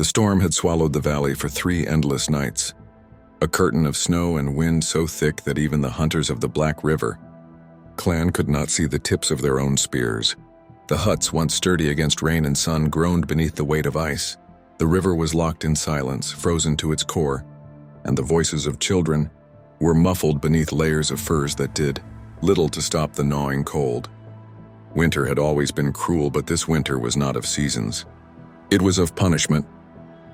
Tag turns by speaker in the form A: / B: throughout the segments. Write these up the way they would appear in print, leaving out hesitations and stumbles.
A: The storm had swallowed the valley for 3 endless nights. A curtain of snow and wind so thick that even the hunters of the Black River clan could not see the tips of their own spears. The huts, once sturdy against rain and sun, groaned beneath the weight of ice. The river was locked in silence, frozen to its core, and the voices of children were muffled beneath layers of furs that did little to stop the gnawing cold. Winter had always been cruel, but this winter was not of seasons. It was of punishment,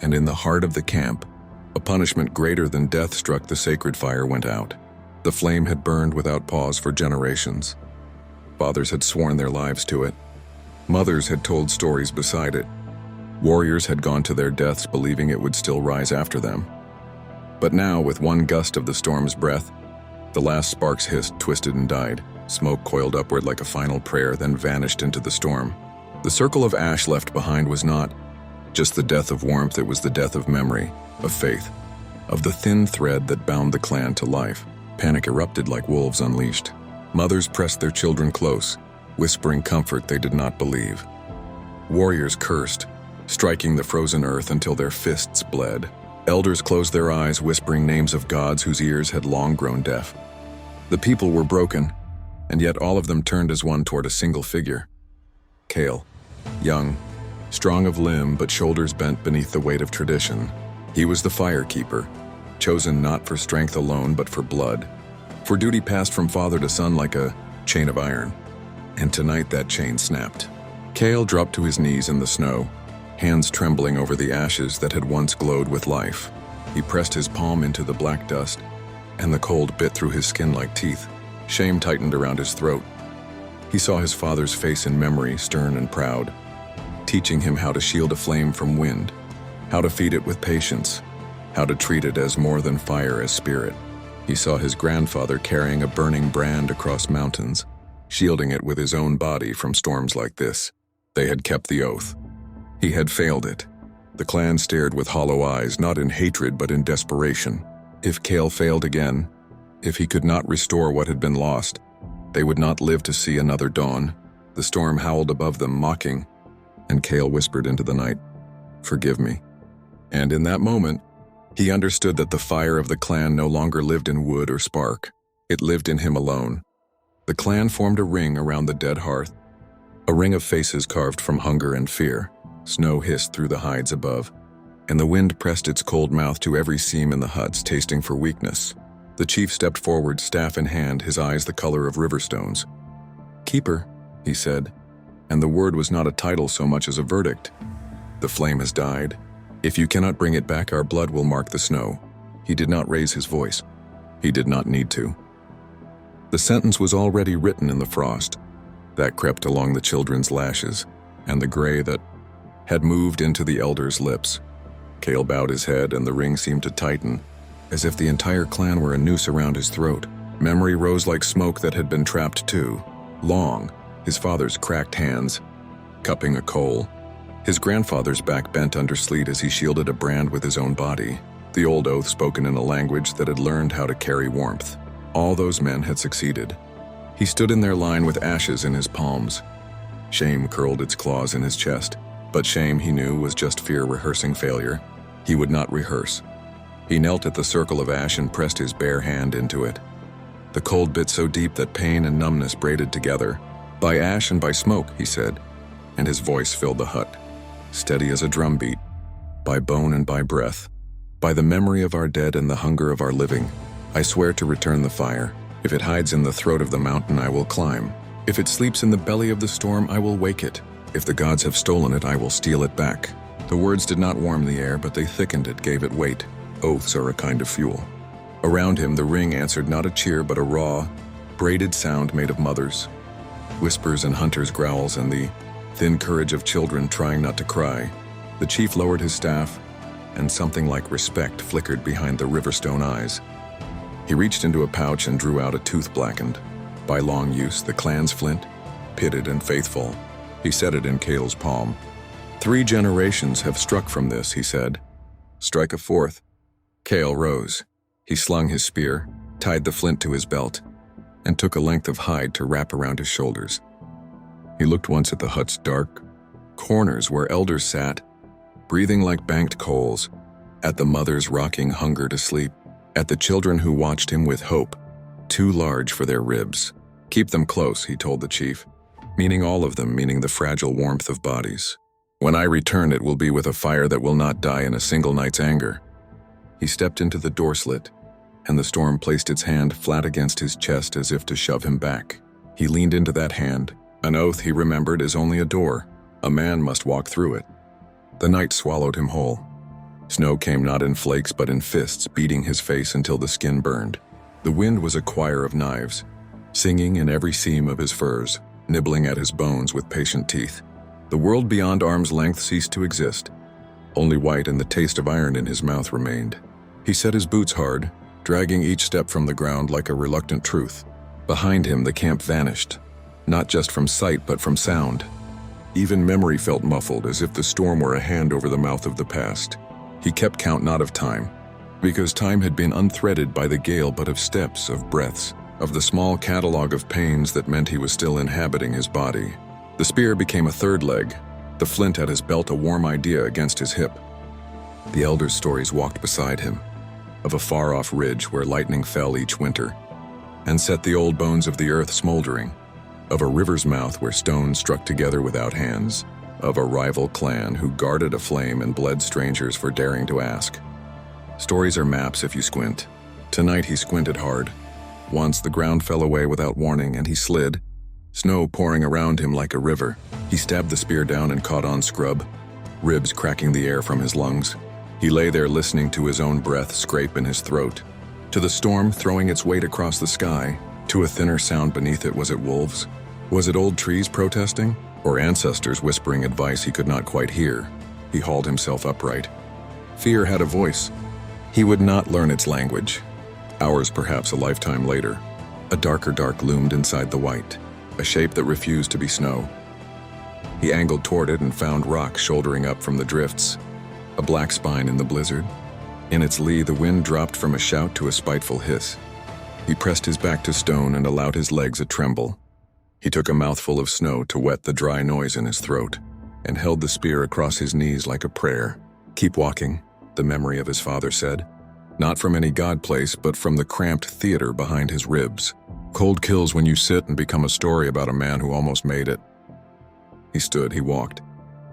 A: and in the heart of the camp, a punishment greater than death struck. The sacred fire went out. The flame had burned without pause for generations. Fathers had sworn their lives to it. Mothers had told stories beside it. Warriors had gone to their deaths believing it would still rise after them. But now, with one gust of the storm's breath, the last sparks hissed, twisted, and died. Smoke coiled upward like a final prayer, then vanished into the storm. The circle of ash left behind was not just the death of warmth, it was the death of memory, of faith, of the thin thread that bound the clan to life. Panic erupted like wolves unleashed. Mothers pressed their children close, whispering comfort they did not believe. Warriors cursed, striking the frozen earth until their fists bled. Elders closed their eyes, whispering names of gods whose ears had long grown deaf. The people were broken, and yet all of them turned as one toward a single figure. Kael, young, strong of limb but shoulders bent beneath the weight of tradition. He was the firekeeper, chosen not for strength alone but for blood, for duty passed from father to son like a chain of iron. And tonight that chain snapped. Kael dropped to his knees in the snow, hands trembling over the ashes that had once glowed with life. He pressed his palm into the black dust, and the cold bit through his skin like teeth. Shame tightened around his throat. He saw his father's face in memory, stern and proud, teaching him how to shield a flame from wind, how to feed it with patience, how to treat it as more than fire, as spirit. He saw his grandfather carrying a burning brand across mountains, shielding it with his own body from storms like this. They had kept the oath. He had failed it. The clan stared with hollow eyes, not in hatred but in desperation. If Kael failed again, if he could not restore what had been lost, they would not live to see another dawn. The storm howled above them, mocking, and Kael whispered into the night, "Forgive me." And in that moment, he understood that the fire of the clan no longer lived in wood or spark. It lived in him alone. The clan formed a ring around the dead hearth, a ring of faces carved from hunger and fear. Snow hissed through the hides above, and the wind pressed its cold mouth to every seam in the huts, tasting for weakness. The chief stepped forward, staff in hand, his eyes the color of river stones. "Keeper," he said, and the word was not a title so much as a verdict. "The flame has died. If you cannot bring it back, our blood will mark the snow." He did not raise his voice. He did not need to. The sentence was already written in the frost that crept along the children's lashes, and the gray that had moved into the elders' lips. Kael bowed his head, and the ring seemed to tighten, as if the entire clan were a noose around his throat. Memory rose like smoke that had been trapped too long. His father's cracked hands, cupping a coal. His grandfather's back bent under sleet as he shielded a brand with his own body. The old oath spoken in a language that had learned how to carry warmth. All those men had succeeded. He stood in their line with ashes in his palms. Shame curled its claws in his chest, but shame, he knew, was just fear rehearsing failure. He would not rehearse. He knelt at the circle of ash and pressed his bare hand into it. The cold bit so deep that pain and numbness braided together. "By ash and by smoke," he said, and his voice filled the hut, steady as a drumbeat. "By bone and by breath, by the memory of our dead and the hunger of our living, I swear to return the fire. If it hides in the throat of the mountain, I will climb. If it sleeps in the belly of the storm, I will wake it. If the gods have stolen it, I will steal it back." The words did not warm the air, but they thickened it, gave it weight. Oaths are a kind of fuel. Around him, the ring answered not a cheer, but a raw, braided sound made of mothers, whispers and hunters' growls, and the thin courage of children trying not to cry. The chief lowered his staff, and something like respect flickered behind the riverstone eyes. He reached into a pouch and drew out a tooth blackened by long use, the clan's flint, pitted and faithful. He set it in Kael's palm. "3 generations have struck from this," he said. "Strike a 4th. Kael rose. He slung his spear, tied the flint to his belt, and took a length of hide to wrap around his shoulders. He looked once at the hut's dark corners where elders sat, breathing like banked coals, at the mothers rocking hunger to sleep, at the children who watched him with hope, too large for their ribs. "Keep them close," he told the chief, meaning all of them, meaning the fragile warmth of bodies. "When I return, it will be with a fire that will not die in a single night's anger." He stepped into the door slit, and the storm placed its hand flat against his chest as if to shove him back. He leaned into that hand. An oath, he remembered, is only a door. A man must walk through it. The night swallowed him whole. Snow came not in flakes but in fists, beating his face until the skin burned. The wind was a choir of knives, singing in every seam of his furs, nibbling at his bones with patient teeth. The world beyond arm's length ceased to exist. Only white and the taste of iron in his mouth remained. He set his boots hard, dragging each step from the ground like a reluctant truth. Behind him the camp vanished, not just from sight but from sound. Even memory felt muffled, as if the storm were a hand over the mouth of the past. He kept count not of time, because time had been unthreaded by the gale, but of steps, of breaths, of the small catalogue of pains that meant he was still inhabiting his body. The spear became a third leg, the flint at his belt a warm idea against his hip. The elders' stories walked beside him, of a far-off ridge where lightning fell each winter, and set the old bones of the earth smoldering, of a river's mouth where stones struck together without hands, of a rival clan who guarded a flame and bled strangers for daring to ask. Stories are maps if you squint. Tonight he squinted hard. Once the ground fell away without warning and he slid, snow pouring around him like a river. He stabbed the spear down and caught on scrub, ribs cracking the air from his lungs. He lay there listening to his own breath scrape in his throat, to the storm throwing its weight across the sky, to a thinner sound beneath it. Was it wolves? Was it old trees protesting? Or ancestors whispering advice he could not quite hear? He hauled himself upright. Fear had a voice. He would not learn its language. Hours, perhaps a lifetime later, a darker dark loomed inside the white, a shape that refused to be snow. He angled toward it and found rock shouldering up from the drifts, a black spine in the blizzard. In its lee, the wind dropped from a shout to a spiteful hiss. He pressed his back to stone and allowed his legs a tremble. He took a mouthful of snow to wet the dry noise in his throat, and held the spear across his knees like a prayer. "Keep walking," the memory of his father said. Not from any god place, but from the cramped theater behind his ribs. Cold kills when you sit and become a story about a man who almost made it. He stood, he walked.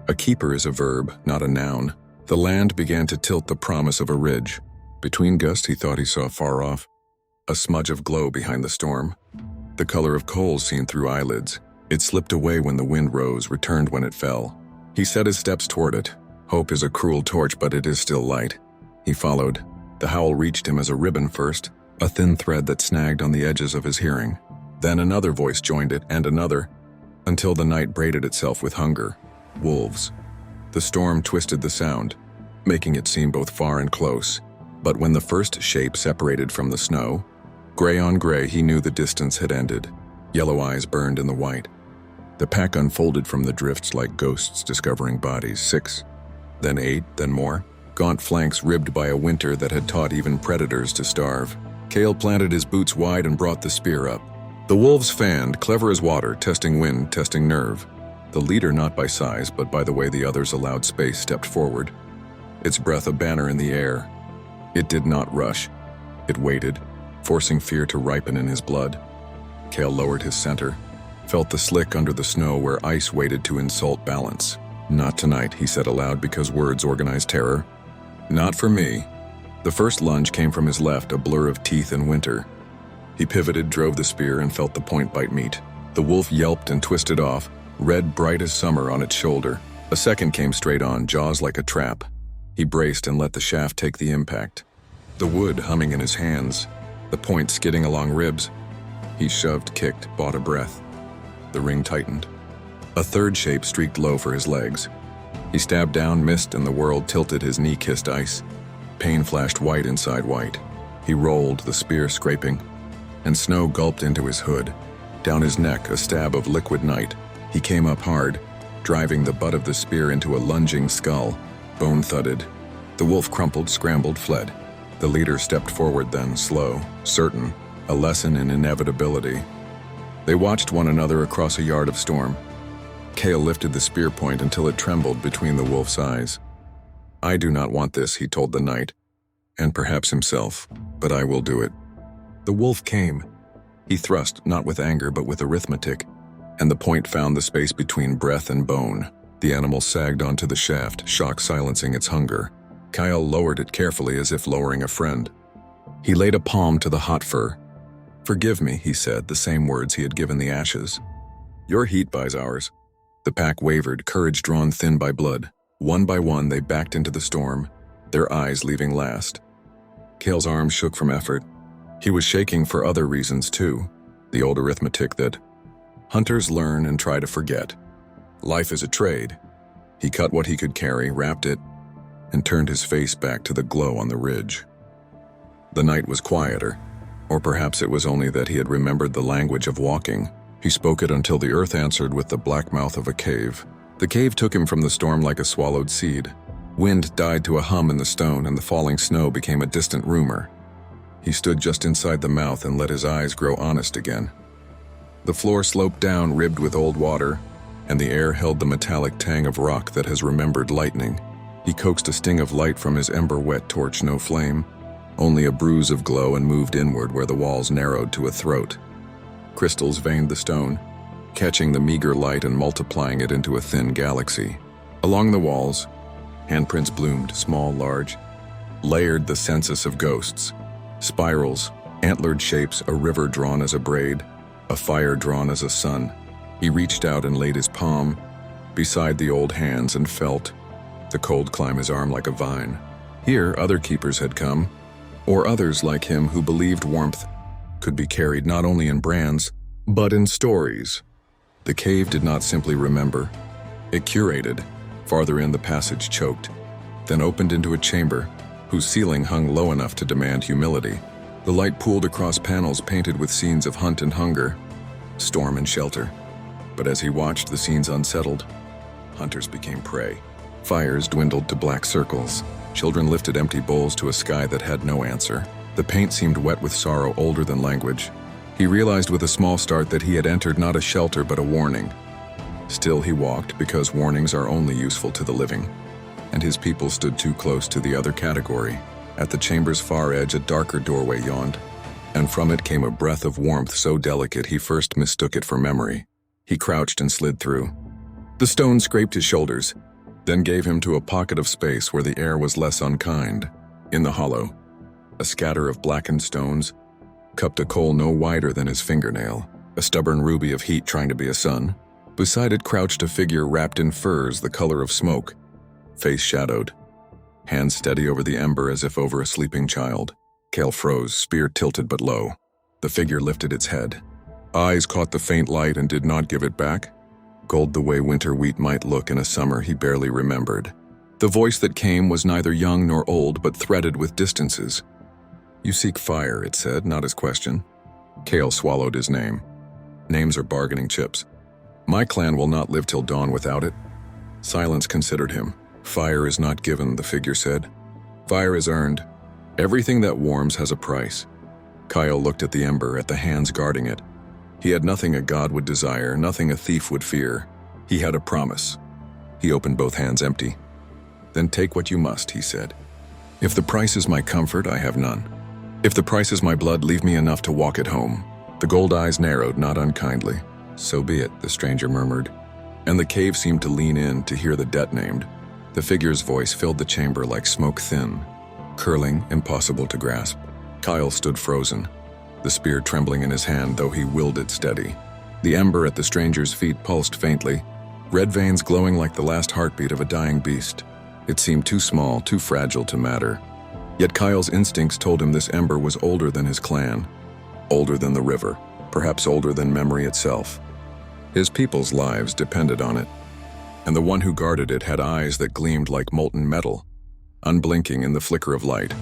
A: A keeper is a verb, not a noun. The land began to tilt the promise of a ridge. Between gusts he thought he saw far off a smudge of glow behind the storm, the color of coals seen through eyelids. It slipped away when the wind rose, returned when it fell. He set his steps toward it. Hope is a cruel torch, but it is still light. He followed. The howl reached him as a ribbon first, a thin thread that snagged on the edges of his hearing. Then another voice joined it, and another, until the night braided itself with hunger. Wolves. The storm twisted the sound, making it seem both far and close. But when the first shape separated from the snow, gray on gray, he knew the distance had ended. Yellow eyes burned in the white. The pack unfolded from the drifts like ghosts discovering bodies. 6, then 8, then more. Gaunt flanks ribbed by a winter that had taught even predators to starve. Kael planted his boots wide and brought the spear up. The wolves fanned, clever as water, testing wind, testing nerve. The leader, not by size, but by the way the others allowed space, stepped forward, its breath a banner in the air. It did not rush. It waited, forcing fear to ripen in his blood. Kael lowered his center, felt the slick under the snow where ice waited to insult balance. "Not tonight," he said aloud, because words organized terror. "Not for me." The first lunge came from his left, a blur of teeth and winter. He pivoted, drove the spear, and felt the point bite meat. The wolf yelped and twisted off, red bright as summer on its shoulder. A second came straight on, jaws like a trap. He braced and let the shaft take the impact. The wood humming in his hands, the point skidding along ribs. He shoved, kicked, bought a breath. The ring tightened. A third shape streaked low for his legs. He stabbed down, missed, and the world tilted. His knee kissed ice. Pain flashed white inside white. He rolled, the spear scraping, and snow gulped into his hood. Down his neck, a stab of liquid night. He came up hard, driving the butt of the spear into a lunging skull. Bone thudded. The wolf crumpled, scrambled, fled. The leader stepped forward then, slow, certain, a lesson in inevitability. They watched one another across a yard of storm. Kael lifted the spear point until it trembled between the wolf's eyes. I do not want this, he told the knight, and perhaps himself, but I will do it. The wolf came. He thrust, not with anger but with arithmetic, and the point found the space between breath and bone. The animal sagged onto the shaft, shock silencing its hunger. Kael lowered it carefully as if lowering a friend. He laid a palm to the hot fur. "Forgive me," he said, the same words he had given the ashes. "Your heat buys ours." The pack wavered, courage drawn thin by blood. One by one they backed into the storm, their eyes leaving last. Kael's arms shook from effort. He was shaking for other reasons too, the old arithmetic that hunters learn and try to forget. Life is a trade. He cut what he could carry, wrapped it, and turned his face back to the glow on the ridge. The night was quieter, or perhaps it was only that he had remembered the language of walking. He spoke it until the earth answered with the black mouth of a cave. The cave took him from the storm like a swallowed seed. Wind died to a hum in the stone, and the falling snow became a distant rumor. He stood just inside the mouth and let his eyes grow honest again. The floor sloped down, ribbed with old water, and the air held the metallic tang of rock that has remembered lightning. He coaxed a sting of light from his ember-wet torch, no flame, only a bruise of glow, and moved inward where the walls narrowed to a throat. Crystals veined the stone, catching the meager light and multiplying it into a thin galaxy. Along the walls, handprints bloomed, small, large, layered, the census of ghosts. Spirals, antlered shapes, a river drawn as a braid, a fire drawn as a sun. He reached out and laid his palm beside the old hands and felt the cold climb his arm like a vine. Here, other keepers had come, or others like him who believed warmth could be carried not only in brands, but in stories. The cave did not simply remember. It curated. Farther in, the passage choked, then opened into a chamber whose ceiling hung low enough to demand humility. The light pooled across panels painted with scenes of hunt and hunger, storm and shelter. But as he watched, the scenes unsettled. Hunters became prey. Fires dwindled to black circles. Children lifted empty bowls to a sky that had no answer. The paint seemed wet with sorrow older than language. He realized with a small start that he had entered not a shelter but a warning. Still he walked, because warnings are only useful to the living. And his people stood too close to the other category. At the chamber's far edge, a darker doorway yawned, and from it came a breath of warmth so delicate he first mistook it for memory. He crouched and slid through. The stone scraped his shoulders, then gave him to a pocket of space where the air was less unkind. In the hollow, a scatter of blackened stones cupped a coal no wider than his fingernail, a stubborn ruby of heat trying to be a sun. Beside it crouched a figure wrapped in furs the color of smoke, face shadowed, hands steady over the ember as if over a sleeping child. Kael froze, spear tilted but low. The figure lifted its head. Eyes caught the faint light and did not give it back. Gold the way winter wheat might look in a summer he barely remembered. The voice that came was neither young nor old, but threaded with distances. "You seek fire," it said, not his question. Kael swallowed his name. Names are bargaining chips. "My clan will not live till dawn without it." Silence considered him. "Fire is not given," the figure said. "Fire is earned. Everything that warms has a price." Kael looked at the ember, at the hands guarding it. He had nothing a god would desire, nothing a thief would fear. He had a promise. He opened both hands empty. "Then take what you must," he said. "If the price is my comfort, I have none. If the price is my blood, leave me enough to walk it home." The gold eyes narrowed, not unkindly. "So be it," the stranger murmured, and the cave seemed to lean in to hear the debt named. The figure's voice filled the chamber like smoke, thin, curling, impossible to grasp. Kael stood frozen, the spear trembling in his hand, though he willed it steady. The ember at the stranger's feet pulsed faintly, red veins glowing like the last heartbeat of a dying beast. It seemed too small, too fragile to matter. Yet Kael's instincts told him this ember was older than his clan, older than the river, perhaps older than memory itself. His people's lives depended on it, and the one who guarded it had eyes that gleamed like molten metal, unblinking in the flicker of light.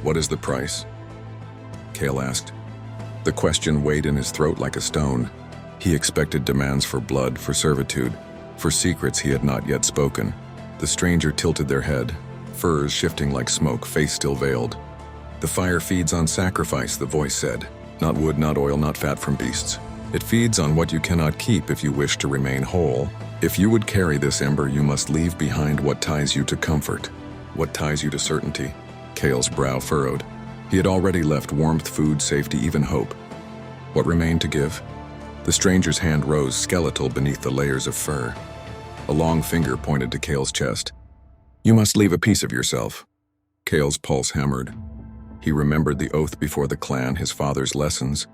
A: "What is the price?" Kael asked. The question weighed in his throat like a stone. He expected demands for blood, for servitude, for secrets he had not yet spoken. The stranger tilted their head, furs shifting like smoke, face still veiled. "The fire feeds on sacrifice," the voice said. "Not wood, not oil, not fat from beasts. It feeds on what you cannot keep if you wish to remain whole. If you would carry this ember, you must leave behind what ties you to comfort." What ties you to certainty? Kael's brow furrowed. He had already left warmth, food, safety, even hope. What remained to give? The stranger's hand rose skeletal beneath the layers of fur. A long finger pointed to Kael's chest. You must leave a piece of yourself. Kael's pulse hammered. He remembered the oath before the clan, his father's lessons,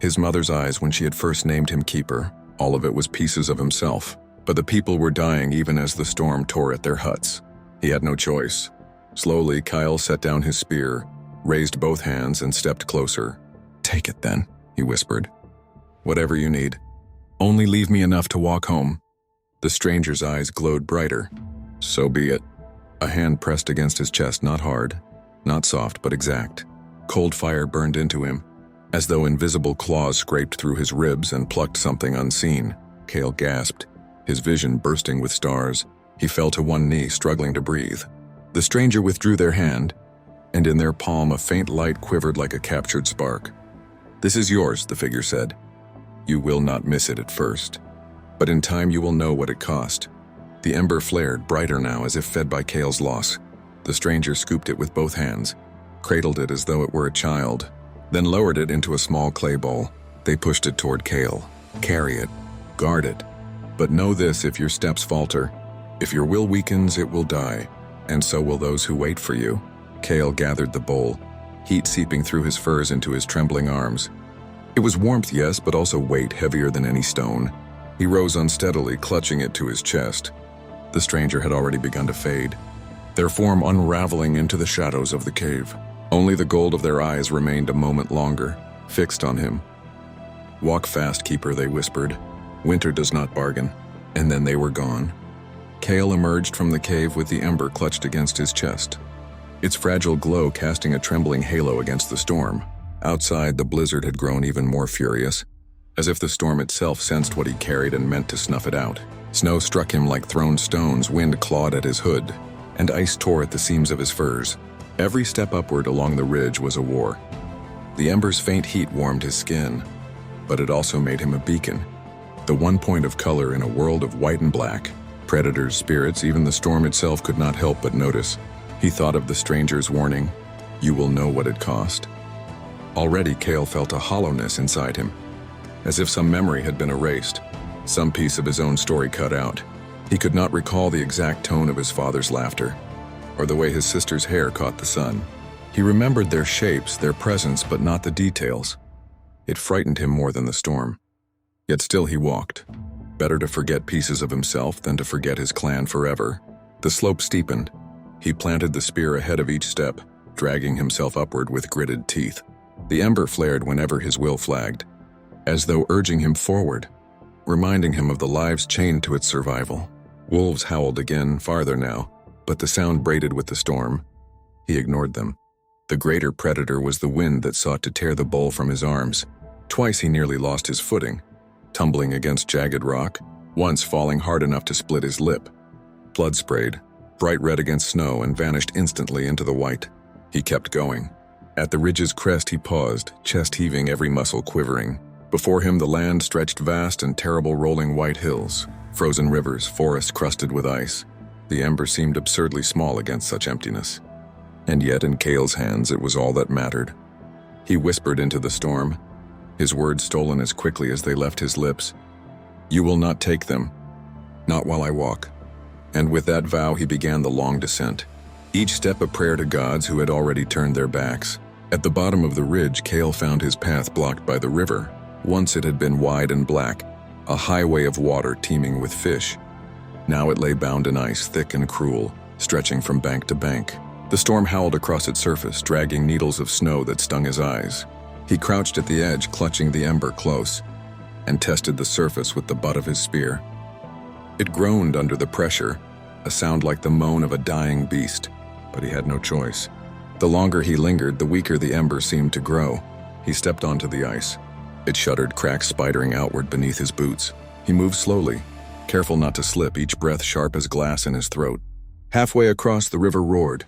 A: his mother's eyes when she had first named him keeper. All of it was pieces of himself. But the people were dying even as the storm tore at their huts. He had no choice. Slowly, Kael set down his spear, raised both hands, and stepped closer. Take it then, he whispered. Whatever you need. Only leave me enough to walk home. The stranger's eyes glowed brighter. So be it. A hand pressed against his chest, not hard, not soft, but exact. Cold fire burned into him, as though invisible claws scraped through his ribs and plucked something unseen. Kael gasped, his vision bursting with stars. He fell to one knee, struggling to breathe. The stranger withdrew their hand, and in their palm a faint light quivered like a captured spark. This is yours, the figure said. You will not miss it at first, but in time you will know what it cost. The ember flared, brighter now as if fed by Kael's loss. The stranger scooped it with both hands, cradled it as though it were a child, then lowered it into a small clay bowl. They pushed it toward Kael. Carry it, guard it. But know this, if your steps falter, if your will weakens, it will die, and so will those who wait for you. Kael gathered the bowl, heat seeping through his furs into his trembling arms. It was warmth, yes, but also weight heavier than any stone. He rose unsteadily, clutching it to his chest. The stranger had already begun to fade, their form unraveling into the shadows of the cave. Only the gold of their eyes remained a moment longer, fixed on him. Walk fast, keeper, they whispered. Winter does not bargain. And then they were gone. Kael emerged from the cave with the ember clutched against his chest, its fragile glow casting a trembling halo against the storm. Outside, the blizzard had grown even more furious, as if the storm itself sensed what he carried and meant to snuff it out. Snow struck him like thrown stones, wind clawed at his hood, and ice tore at the seams of his furs. Every step upward along the ridge was a war. The ember's faint heat warmed his skin, but it also made him a beacon, the one point of color in a world of white and black. Predators, spirits, even the storm itself could not help but notice. He thought of the stranger's warning, you will know what it cost. Already Kael felt a hollowness inside him, as if some memory had been erased, some piece of his own story cut out. He could not recall the exact tone of his father's laughter, or the way his sister's hair caught the sun. He remembered their shapes, their presence, but not the details. It frightened him more than the storm. Yet still he walked. Better to forget pieces of himself than to forget his clan forever. The slope steepened. He planted the spear ahead of each step, dragging himself upward with gritted teeth. The ember flared whenever his will flagged, as though urging him forward, reminding him of the lives chained to its survival. Wolves howled again, farther now, but the sound braided with the storm. He ignored them. The greater predator was the wind that sought to tear the bowl from his arms. Twice he nearly lost his footing, tumbling against jagged rock, once falling hard enough to split his lip. Blood sprayed, bright red against snow, and vanished instantly into the white. He kept going. At the ridge's crest he paused, chest heaving, every muscle quivering. Before him the land stretched vast and terrible, rolling white hills, frozen rivers, forests crusted with ice. The ember seemed absurdly small against such emptiness. And yet in Kael's hands it was all that mattered. He whispered into the storm, his words stolen as quickly as they left his lips. You will not take them, not while I walk. And with that vow he began the long descent, each step a prayer to gods who had already turned their backs. At the bottom of the ridge, Kael found his path blocked by the river. Once it had been wide and black, a highway of water teeming with fish. Now it lay bound in ice, thick and cruel, stretching from bank to bank. The storm howled across its surface, dragging needles of snow that stung his eyes. He crouched at the edge, clutching the ember close, and tested the surface with the butt of his spear. It groaned under the pressure, a sound like the moan of a dying beast, but he had no choice. The longer he lingered, the weaker the ember seemed to grow. He stepped onto the ice. It shuddered, cracks spidering outward beneath his boots. He moved slowly, careful not to slip, each breath sharp as glass in his throat. Halfway across, the river roared.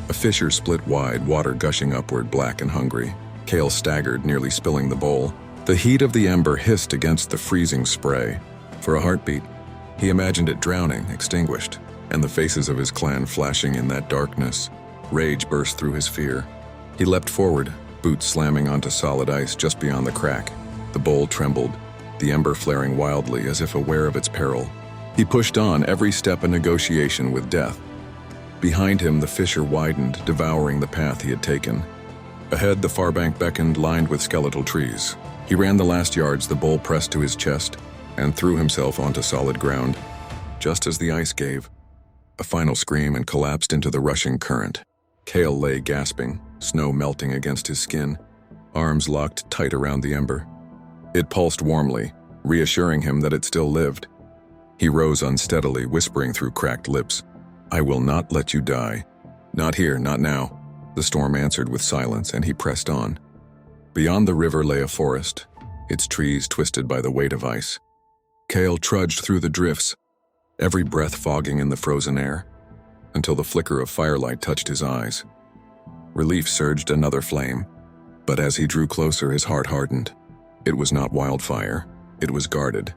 A: A fissure split wide, water gushing upward, black and hungry. Kael staggered, nearly spilling the bowl. The heat of the ember hissed against the freezing spray. For a heartbeat, he imagined it drowning, extinguished. and the faces of his clan flashing in that darkness. Rage burst through his fear. He leapt forward, boots slamming onto solid ice just beyond the crack. The bowl trembled, the ember flaring wildly as if aware of its peril. He pushed on, every step a negotiation with death. Behind him, the fissure widened, devouring the path he had taken. Ahead, the far bank beckoned, lined with skeletal trees. He ran the last yards, the bowl pressed to his chest, and threw himself onto solid ground. Just as the ice gave, a final scream, and collapsed into the rushing current. Kael lay gasping, snow melting against his skin, arms locked tight around the ember. It pulsed warmly, reassuring him that it still lived. He rose unsteadily, whispering through cracked lips, "I will not let you die. Not here, not now." The storm answered with silence, and he pressed on. Beyond the river lay a forest, its trees twisted by the weight of ice. Kael trudged through the drifts, every breath fogging in the frozen air, until the flicker of firelight touched his eyes. Relief surged another flame, but as he drew closer, his heart hardened. It was not wildfire, it was guarded.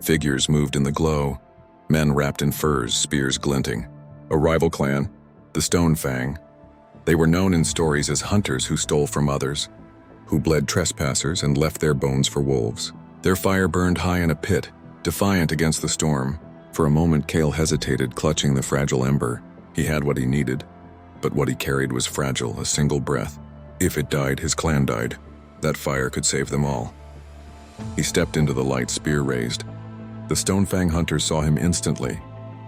A: Figures moved in the glow, men wrapped in furs, spears glinting. A rival clan, the Stone Fang. They were known in stories as hunters who stole from others, who bled trespassers and left their bones for wolves. Their fire burned high in a pit, defiant against the storm. For a moment, Kael hesitated, clutching the fragile ember. He had what he needed, but what he carried was fragile, a single breath. If it died, his clan died. That fire could save them all. He stepped into the light, spear raised. The Stonefang hunters saw him instantly,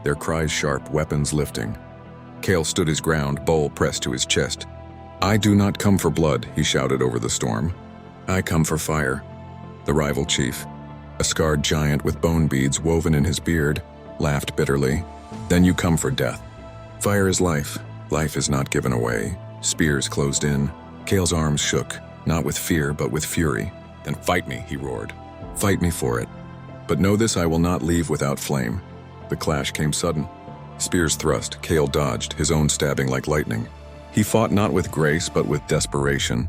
A: their cries sharp, weapons lifting. Kael stood his ground, bowl pressed to his chest. "I do not come for blood," he shouted over the storm. "I come for fire." The rival chief, a scarred giant with bone beads woven in his beard, laughed bitterly. "Then you come for death. Fire is life. Life is not given away." Spears closed in. Kael's arms shook, not with fear, but with fury. "Then fight me," he roared. "Fight me for it. But know this, I will not leave without flame." The clash came sudden. Spears thrust, Kael dodged, his own stabbing like lightning. He fought not with grace, but with desperation.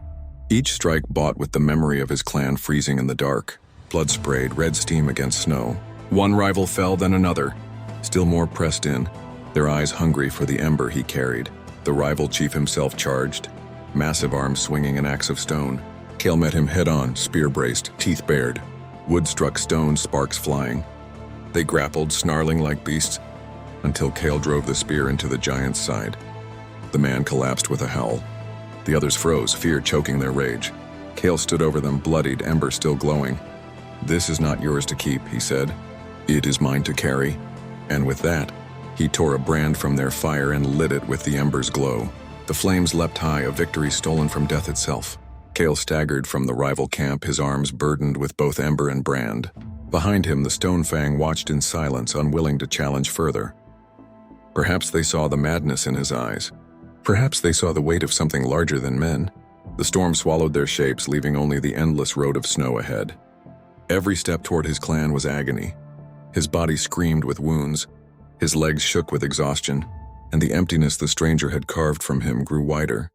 A: Each strike bought with the memory of his clan freezing in the dark. Blood sprayed, red steam against snow. One rival fell, then another. Still more pressed in, their eyes hungry for the ember he carried. The rival chief himself charged, massive arms swinging an axe of stone. Kael met him head-on, spear braced, teeth bared. Wood struck stone, sparks flying. They grappled, snarling like beasts, until Kael drove the spear into the giant's side. The man collapsed with a howl. The others froze, fear choking their rage. Kael stood over them, bloodied, ember still glowing. "This is not yours to keep," he said. "It is mine to carry." And with that, he tore a brand from their fire and lit it with the ember's glow. The flames leapt high, a victory stolen from death itself. Kael staggered from the rival camp, his arms burdened with both ember and brand. Behind him, the Stonefang watched in silence, unwilling to challenge further. Perhaps they saw the madness in his eyes. Perhaps they saw the weight of something larger than men. The storm swallowed their shapes, leaving only the endless road of snow ahead. Every step toward his clan was agony. His body screamed with wounds, his legs shook with exhaustion, and the emptiness the stranger had carved from him grew wider.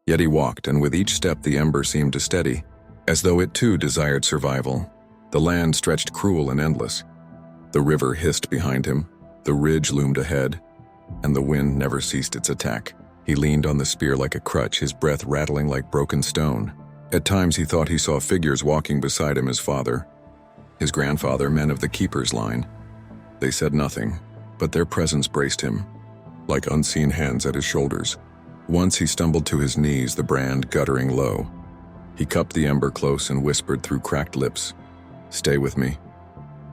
A: Yet he walked, and with each step the ember seemed to steady, as though it too desired survival. The land stretched cruel and endless. The river hissed behind him, the ridge loomed ahead, and the wind never ceased its attack. He leaned on the spear like a crutch, his breath rattling like broken stone. At times he thought he saw figures walking beside him, his father, his grandfather, men of the Keeper's line. They said nothing, but their presence braced him, like unseen hands at his shoulders. Once he stumbled to his knees, the brand guttering low. He cupped the ember close and whispered through cracked lips, "Stay with me.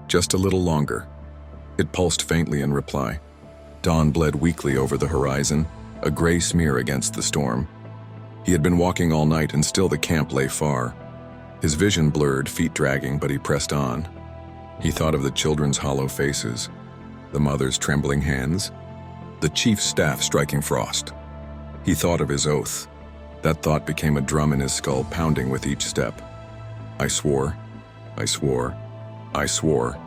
A: Just a little longer." It pulsed faintly in reply. Dawn bled weakly over the horizon, a gray smear against the storm. He had been walking all night, and still the camp lay far. His vision blurred, feet dragging, but he pressed on. He thought of the children's hollow faces, the mother's trembling hands, the chief's staff striking frost. He thought of his oath. That thought became a drum in his skull, pounding with each step. I swore, I swore, I swore.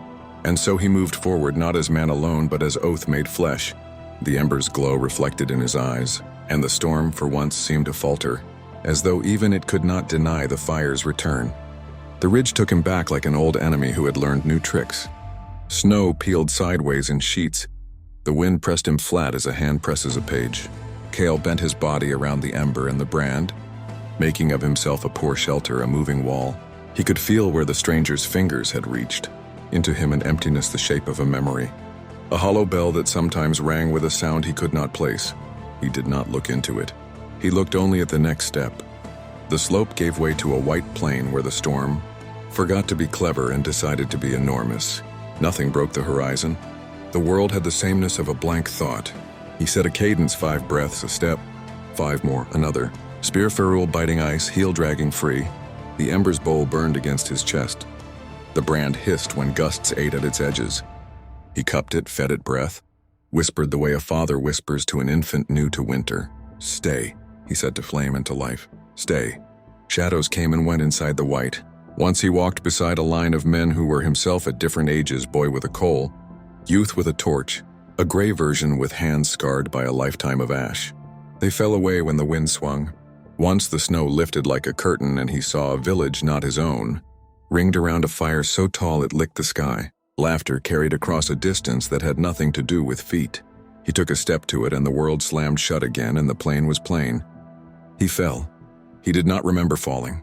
A: And so he moved forward, not as man alone, but as oath made flesh. The ember's glow reflected in his eyes, and the storm for once seemed to falter, as though even it could not deny the fire's return. The ridge took him back like an old enemy who had learned new tricks. Snow peeled sideways in sheets, The wind pressed him flat as a hand presses a page. Kael bent his body around the ember and the brand, making of himself a poor shelter, a moving wall. He could feel where the stranger's fingers had reached, into him an emptiness the shape of a memory. A hollow bell that sometimes rang with a sound he could not place. He did not look into it. He looked only at the next step. The slope gave way to a white plain where the storm forgot to be clever and decided to be enormous. Nothing broke the horizon. The world had the sameness of a blank thought. He set a cadence, 5 breaths, a step, 5 more, another. Spear ferrule biting ice, heel dragging free. The ember's bowl burned against his chest. The brand hissed when gusts ate at its edges. He cupped it, fed it breath, whispered the way a father whispers to an infant new to winter. "Stay," he said to flame and to life. "Stay." Shadows came and went inside the white. Once he walked beside a line of men who were himself at different ages, boy with a coal, youth with a torch, a gray version with hands scarred by a lifetime of ash. They fell away when the wind swung. Once the snow lifted like a curtain and he saw a village not his own, ringed around a fire so tall it licked the sky. Laughter carried across a distance that had nothing to do with feet. He took a step to it and the world slammed shut again and the plain was plain. He fell. He did not remember falling.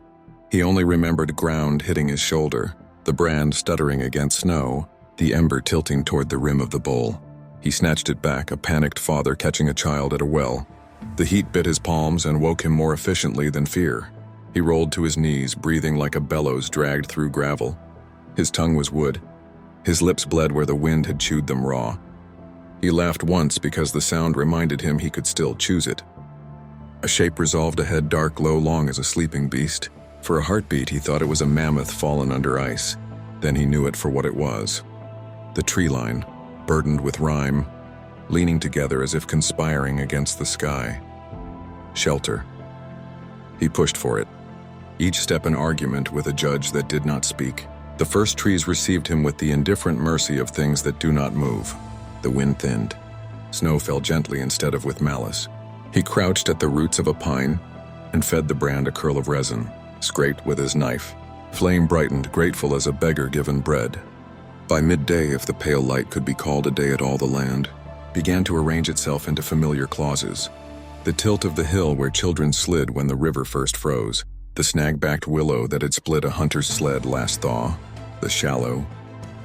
A: He only remembered ground hitting his shoulder, the brand stuttering against snow, the ember tilting toward the rim of the bowl. He snatched it back, a panicked father catching a child at a well. The heat bit his palms and woke him more efficiently than fear. He rolled to his knees, breathing like a bellows dragged through gravel. His tongue was wood. His lips bled where the wind had chewed them raw. He laughed once because the sound reminded him he could still choose it. A shape resolved ahead, dark, low, long as a sleeping beast. For a heartbeat, he thought it was a mammoth fallen under ice. Then he knew it for what it was. The tree line, burdened with rime, leaning together as if conspiring against the sky. Shelter. He pushed for it, each step an argument with a judge that did not speak. The first trees received him with the indifferent mercy of things that do not move. The wind thinned. Snow fell gently instead of with malice. He crouched at the roots of a pine and fed the brand a curl of resin, scraped with his knife. Flame brightened, grateful as a beggar given bread. By midday, if the pale light could be called a day at all, the land began to arrange itself into familiar clauses. The tilt of the hill where children slid when the river first froze, the snag-backed willow that had split a hunter's sled last thaw, the shallow,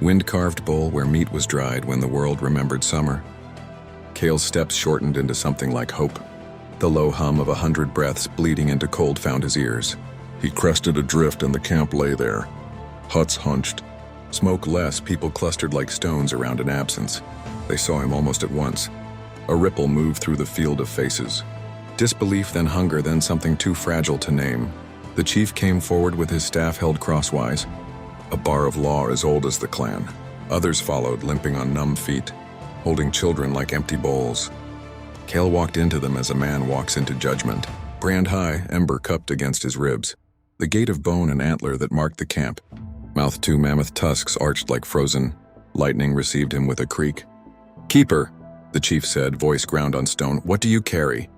A: wind-carved bowl where meat was dried when the world remembered summer. Kael's steps shortened into something like hope. The low hum of 100 breaths bleeding into cold found his ears. He crested a drift and the camp lay there. Huts hunched. Smoke less, people clustered like stones around an absence. They saw him almost at once. A ripple moved through the field of faces. Disbelief, then hunger, then something too fragile to name. The chief came forward with his staff held crosswise, a bar of law as old as the clan. Others followed, limping on numb feet, holding children like empty bowls. Kael walked into them as a man walks into judgment, brand high, ember cupped against his ribs. The gate of bone and antler that marked the camp. Mouth 2 mammoth tusks arched like frozen. Lightning received him with a creak. "Keeper," the chief said, voice ground on stone, "what do you carry?"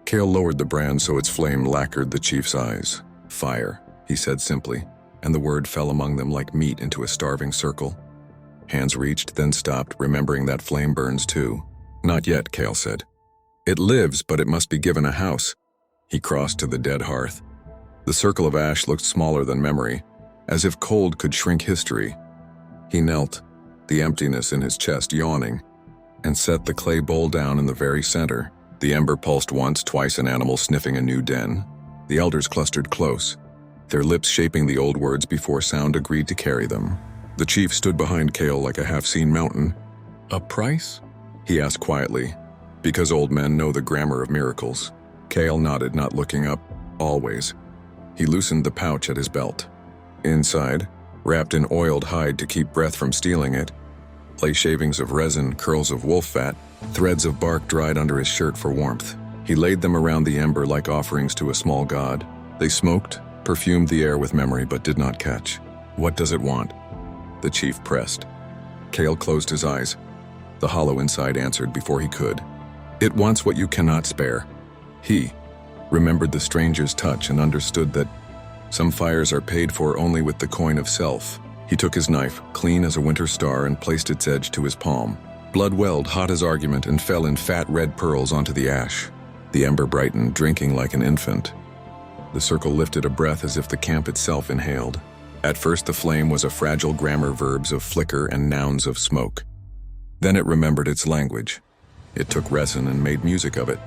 A: Kael lowered the brand so its flame lacquered the chief's eyes. "Fire," he said simply, and the word fell among them like meat into a starving circle. Hands reached, then stopped, remembering that flame burns too. "Not yet," Kael said. "It lives, but it must be given a house." He crossed to the dead hearth. The circle of ash looked smaller than memory, as if cold could shrink history. He knelt, the emptiness in his chest yawning, and set the clay bowl down in the very center. The ember pulsed once, twice, an animal sniffing a new den. The elders clustered close, their lips shaping the old words before sound agreed to carry them. The chief stood behind Kael like a half-seen mountain. "A price?" he asked quietly, because old men know the grammar of miracles. Kael nodded, not looking up, always. He loosened the pouch at his belt. Inside, wrapped in oiled hide to keep breath from stealing it, lay shavings of resin, curls of wolf fat, threads of bark dried under his shirt for warmth. He laid them around the ember like offerings to a small god. They smoked, perfumed the air with memory, but did not catch. "What does it want?" the chief pressed. Kael closed his eyes. The hollow inside answered before he could. "It wants what you cannot spare." He remembered the stranger's touch and understood that some fires are paid for only with the coin of self. He took his knife, clean as a winter star, and placed its edge to his palm. Blood welled, hot as argument, and fell in fat red pearls onto the ash. The ember brightened, drinking like an infant. The circle lifted a breath as if the camp itself inhaled. At first the flame was a fragile grammar, verbs of flicker and nouns of smoke. Then it remembered its language. It took resin and made music of it.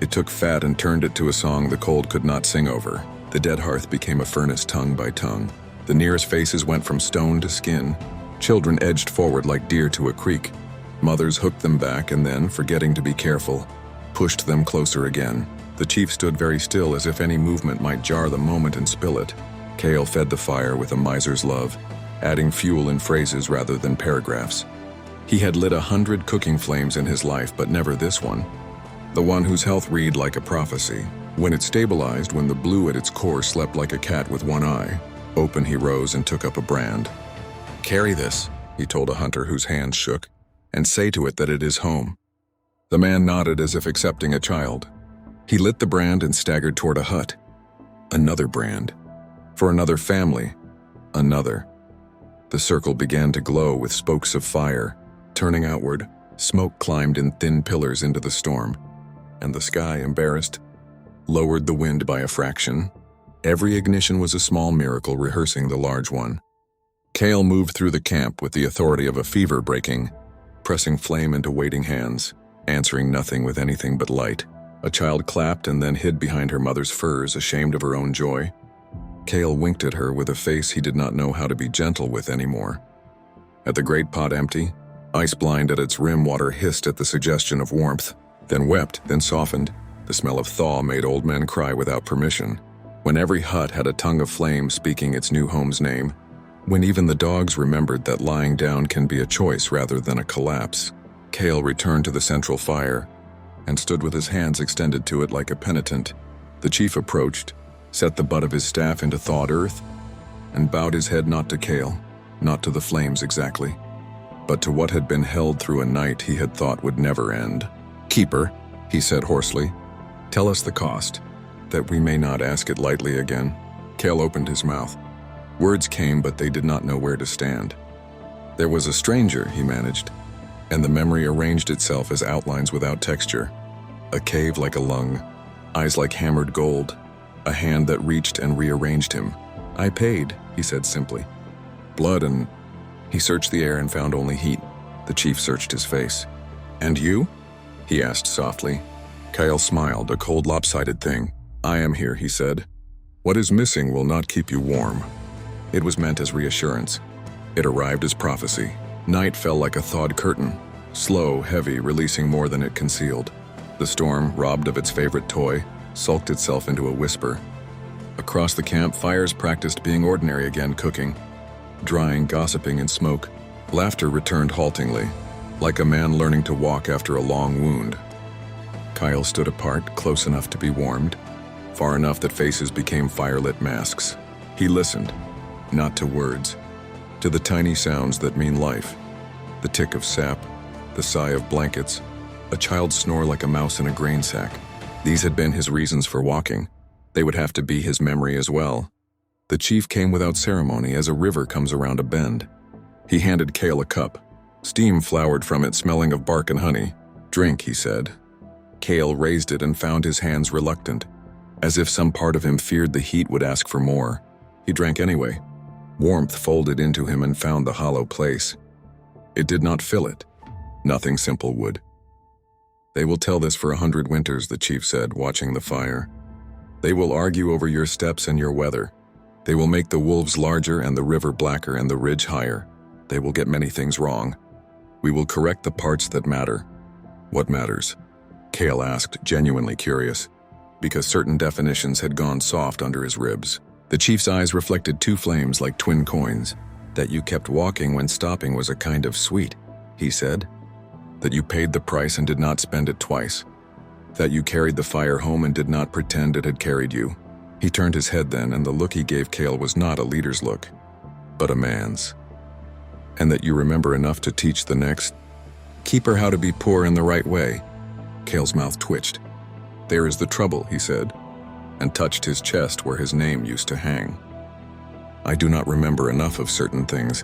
A: It took fat and turned it to a song the cold could not sing over. The dead hearth became a furnace, tongue by tongue. The nearest faces went from stone to skin. Children edged forward like deer to a creek. Mothers hooked them back and then, forgetting to be careful, pushed them closer again. The chief stood very still, as if any movement might jar the moment and spill it. Kael fed the fire with a miser's love, adding fuel in phrases rather than paragraphs. He had lit 100 cooking flames in his life, but never this one. The one whose health read like a prophecy. When it stabilized, when the blue at its core slept like a cat with one eye, open he rose and took up a brand. "Carry this," he told a hunter whose hands shook, "and say to it that it is home." The man nodded as if accepting a child. He lit the brand and staggered toward a hut. Another brand. For another family. Another. The circle began to glow with spokes of fire. Turning outward, smoke climbed in thin pillars into the storm, and the sky, embarrassed, lowered the wind by a fraction. Every ignition was a small miracle rehearsing the large one. Kael moved through the camp with the authority of a fever breaking, pressing flame into waiting hands, answering nothing with anything but light. A child clapped and then hid behind her mother's furs, ashamed of her own joy. Kael winked at her with a face he did not know how to be gentle with anymore. At the great pot empty, ice-blind at its rim, water hissed at the suggestion of warmth, then wept, then softened. The smell of thaw made old men cry without permission. When every hut had a tongue of flame speaking its new home's name, when even the dogs remembered that lying down can be a choice rather than a collapse, Kael returned to the central fire and stood with his hands extended to it like a penitent. The chief approached, set the butt of his staff into thawed earth, and bowed his head not to Kael, not to the flames exactly, but to what had been held through a night he had thought would never end. "Keeper," he said hoarsely, "tell us the cost, that we may not ask it lightly again." Kael opened his mouth. Words came, but they did not know where to stand. There was a stranger, he managed, and the memory arranged itself as outlines without texture. A cave like a lung, eyes like hammered gold, a hand that reached and rearranged him. "I paid," he said simply. "Blood and..." He searched the air and found only heat. The chief searched his face. "And you?" he asked softly. Kael smiled, a cold, lopsided thing. "I am here," he said. "What is missing will not keep you warm." It was meant as reassurance. It arrived as prophecy. Night fell like a thawed curtain, slow, heavy, releasing more than it concealed. The storm, robbed of its favorite toy, sulked itself into a whisper. Across the camp, fires practiced being ordinary again, cooking, drying, gossiping in smoke. Laughter returned haltingly, like a man learning to walk after a long wound. Kael stood apart, close enough to be warmed, far enough that faces became fire-lit masks. He listened, not to words, to the tiny sounds that mean life. The tick of sap, the sigh of blankets, a child snore like a mouse in a grain sack. These had been his reasons for walking. They would have to be his memory as well. The chief came without ceremony, as a river comes around a bend. He handed Kael a cup. Steam flowered from it, smelling of bark and honey. "Drink," he said. Kael raised it and found his hands reluctant, as if some part of him feared the heat would ask for more. He drank anyway. Warmth folded into him and found the hollow place. It did not fill it. Nothing simple would. "They will tell this for 100 winters," the chief said, watching the fire. "They will argue over your steps and your weather. They will make the wolves larger and the river blacker and the ridge higher. They will get many things wrong. We will correct the parts that matter." "What matters?" Kael asked, genuinely curious, because certain definitions had gone soft under his ribs. The chief's eyes reflected two flames like twin coins. "That you kept walking when stopping was a kind of sweet," he said. "That you paid the price and did not spend it twice. That you carried the fire home and did not pretend it had carried you." He turned his head then, and the look he gave Kael was not a leader's look, but a man's. "And that you remember enough to teach the next. Keep her how to be poor in the right way." Kael's mouth twitched. "There is the trouble," he said, and touched his chest where his name used to hang. "I do not remember enough of certain things.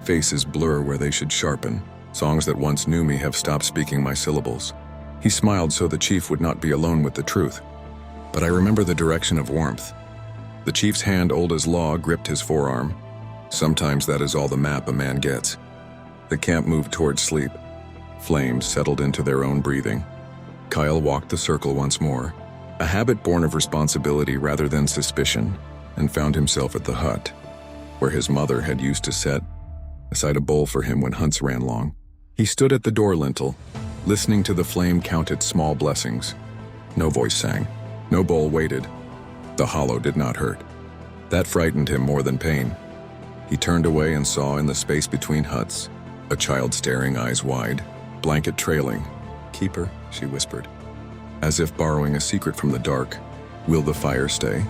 A: Faces blur where they should sharpen. Songs that once knew me have stopped speaking my syllables. He smiled so the chief would not be alone with the truth. But I remember the direction of warmth. The chief's hand, old as law, gripped his forearm. Sometimes that is all the map a man gets. The camp moved towards sleep. Flames settled into their own breathing. Kael walked the circle once more, a habit born of responsibility rather than suspicion, and found himself at the hut, where his mother had used to set aside a bowl for him when hunts ran long. He stood at the door lintel, listening to the flame count its small blessings. No voice sang, no bowl waited. The hollow did not hurt. That frightened him more than pain. He turned away and saw in the space between huts a child staring, eyes wide, blanket trailing. "Keeper," she whispered, as if borrowing a secret from the dark. "Will the fire stay?"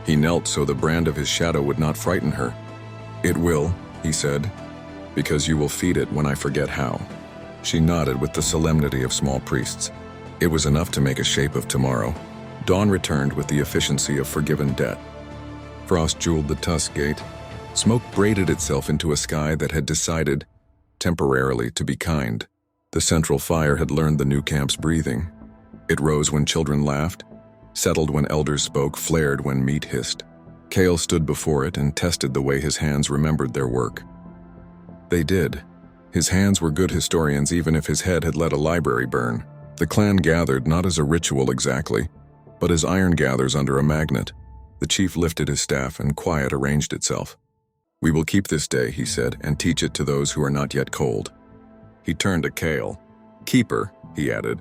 A: He knelt so the brand of his shadow would not frighten her. "It will," he said, "because you will feed it when I forget how." She nodded with the solemnity of small priests. It was enough to make a shape of tomorrow. Dawn returned with the efficiency of forgiven debt. Frost jeweled the tusk gate. Smoke braided itself into a sky that had decided, temporarily, to be kind. The central fire had learned the new camp's breathing. It rose when children laughed, settled when elders spoke, flared when meat hissed. Kael stood before it and tested the way his hands remembered their work. They did. His hands were good historians even if his head had let a library burn. The clan gathered not as a ritual exactly, but as iron gathers under a magnet. The chief lifted his staff and quiet arranged itself. "We will keep this day," he said, "and teach it to those who are not yet cold." He turned to Kael. "Keeper," he added,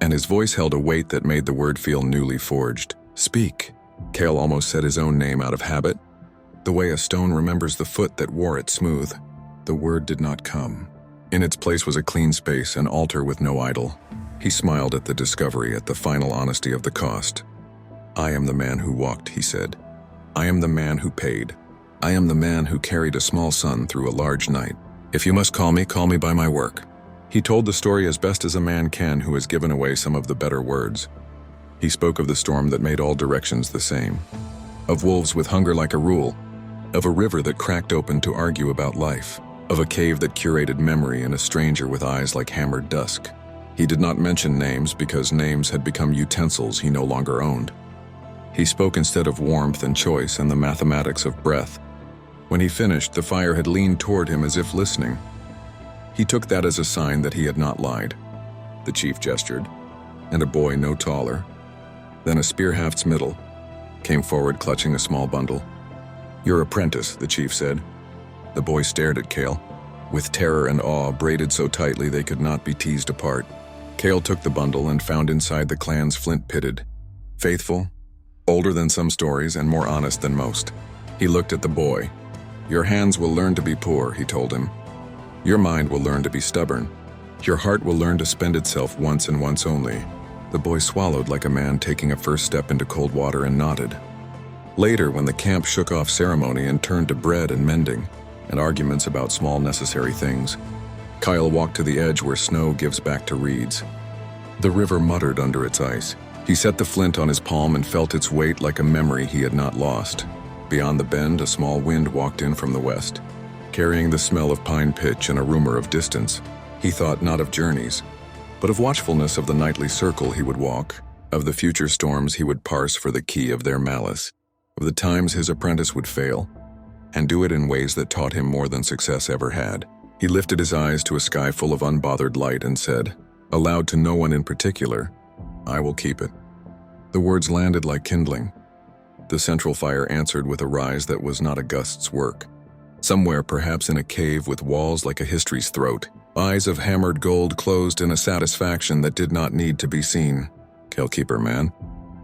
A: and his voice held a weight that made the word feel newly forged. "Speak." Kael almost said his own name out of habit, the way a stone remembers the foot that wore it smooth. The word did not come. In its place was a clean space, an altar with no idol. He smiled at the discovery, at the final honesty of the cost. "I am the man who walked," he said. "I am the man who paid. I am the man who carried a small son through a large night. If you must call me by my work." He told the story as best as a man can who has given away some of the better words. He spoke of the storm that made all directions the same, of wolves with hunger like a rule, of a river that cracked open to argue about life, of a cave that curated memory and a stranger with eyes like hammered dusk. He did not mention names because names had become utensils he no longer owned. He spoke instead of warmth and choice and the mathematics of breath. When he finished, the fire had leaned toward him as if listening. He took that as a sign that he had not lied. The chief gestured, and a boy no taller than a spear-haft's middle came forward clutching a small bundle. "Your apprentice," the chief said. The boy stared at Kael, with terror and awe braided so tightly they could not be teased apart. Kael took the bundle and found inside the clan's flint-pitted. Faithful, older than some stories and more honest than most. He looked at the boy. "Your hands will learn to be poor," he told him. "Your mind will learn to be stubborn. Your heart will learn to spend itself once and once only." The boy swallowed like a man taking a first step into cold water and nodded. Later, when the camp shook off ceremony and turned to bread and mending, and arguments about small necessary things, Kael walked to the edge where snow gives back to reeds. The river muttered under its ice. He set the flint on his palm and felt its weight like a memory he had not lost. Beyond the bend, a small wind walked in from the west, carrying the smell of pine pitch and a rumor of distance. He thought not of journeys, but of watchfulness, of the nightly circle he would walk, of the future storms he would parse for the key of their malice, of the times his apprentice would fail, and do it in ways that taught him more than success ever had. He lifted his eyes to a sky full of unbothered light and said, aloud to no one in particular, "I will keep it." The words landed like kindling. The central fire answered with a rise that was not a gust's work. Somewhere, perhaps in a cave with walls like a history's throat, eyes of hammered gold closed in a satisfaction that did not need to be seen. "Keeper, man."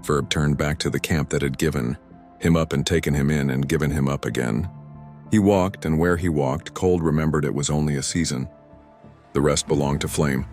A: Ferb turned back to the camp that had given him up and taken him in and given him up again. He walked, and where he walked, Cold remembered it was only a season. The rest belonged to Flame.